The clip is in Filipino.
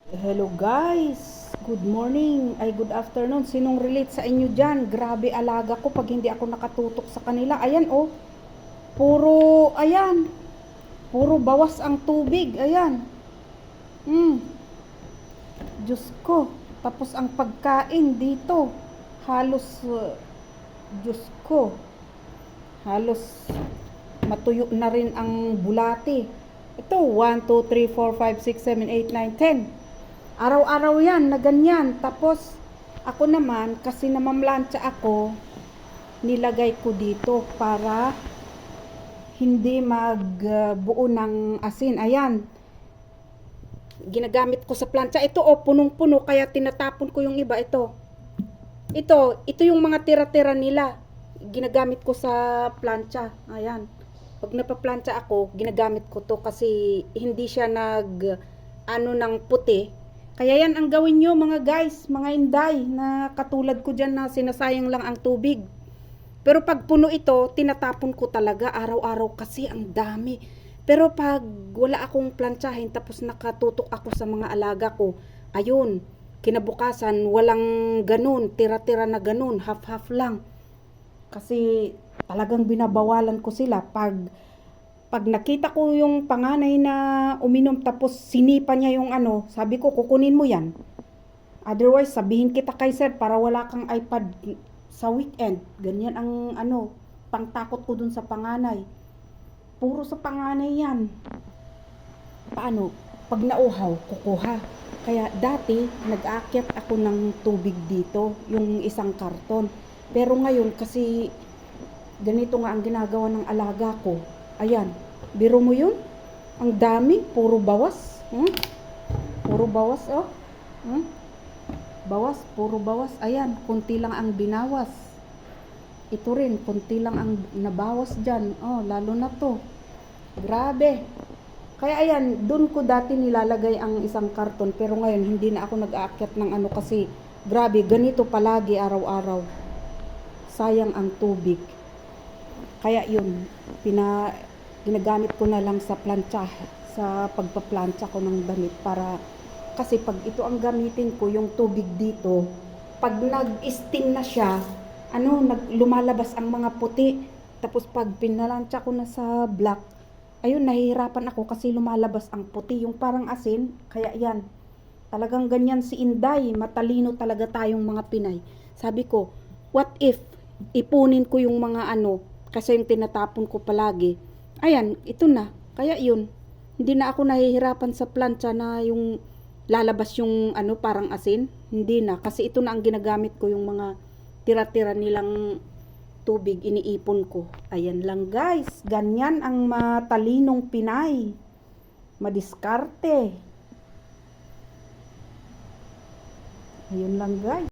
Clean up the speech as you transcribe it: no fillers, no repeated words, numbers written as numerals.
Hello guys, good morning, ay good afternoon. Sinong relate sa inyo dyan? Grabe alaga ko pag hindi ako nakatutok sa kanila. Ayan oh, ayan, puro bawas ang tubig. Ayan, hmm, Diyos ko. Tapos ang pagkain dito, halos, Diyos ko, halos matuyo na rin ang bulati. Ito, 1, 2, 3, 4, 5, 6, 7, 8, 9, 10. Araw-araw yan na ganyan. Tapos, ako naman, kasi namamlansya ako, nilagay ko dito para hindi magbuo ng asin. Ayan. Ginagamit ko sa plancha. Ito, oh, punong-puno, kaya tinatapon ko yung iba. Ito yung mga tira-tira nila. Ginagamit ko sa plancha. Ayan. Pag napaplancha ako, ginagamit ko to kasi hindi siya ano ng puti. Kaya yan ang gawin nyo mga guys, mga inday na katulad ko dyan na sinasayang lang ang tubig. Pero pag puno ito, tinatapon ko talaga araw-araw kasi ang dami. Pero pag wala akong plantsahin tapos nakatutok ako sa mga alaga ko, ayun, kinabukasan walang ganun, tira-tira na ganun, half-half lang. Kasi talagang binabawalan ko sila pag nakita ko yung panganay na uminom tapos sinipa niya yung ano, sabi ko kukunin mo yan. Otherwise sabihin kita kay sir para wala kang iPad sa weekend. Ganyan ang ano, pangtakot ko dun sa panganay. Puro sa panganay yan. Paano? Pag nauhaw, kukuha. Kaya dati nag-aakyat ako ng tubig dito, yung isang karton. Pero ngayon kasi ganito nga ang ginagawa ng alaga ko. Ayan, biro mo yun? Ang dami, puro bawas. Puro bawas, oh. Bawas, puro bawas. Ayan, konti lang ang binawas. Ito rin, konti lang ang nabawas dyan. Oh, lalo na to. Grabe. Kaya ayan, dun ko dati nilalagay ang isang karton. Pero ngayon, hindi na ako nag-aakyat ng ano kasi grabe, ganito palagi araw-araw. Sayang ang tubig. Kaya yun, ginagamit ko na lang sa plancha, sa pagpaplantsa ko ng damit para kasi pag ito ang gamitin ko, yung tubig dito, pag nag-steam na siya, lumalabas ang mga puti. Tapos pag pinalantsa ko na sa black, ayun, nahihirapan ako kasi lumalabas ang puti, yung parang asin. Kaya yan, talagang ganyan si Inday, matalino talaga tayong mga Pinay. Sabi ko, what if ipunin ko yung mga kasi yung tinatapon ko palagi. Ayan, ito na. Kaya yun, hindi na ako nahihirapan sa plancha na yung lalabas yung parang asin. Hindi na. Kasi ito na ang ginagamit ko, yung mga tira-tira nilang tubig, iniipon ko. Ayan lang guys. Ganyan ang matalinong Pinay. Madiskarte. Ayun lang guys.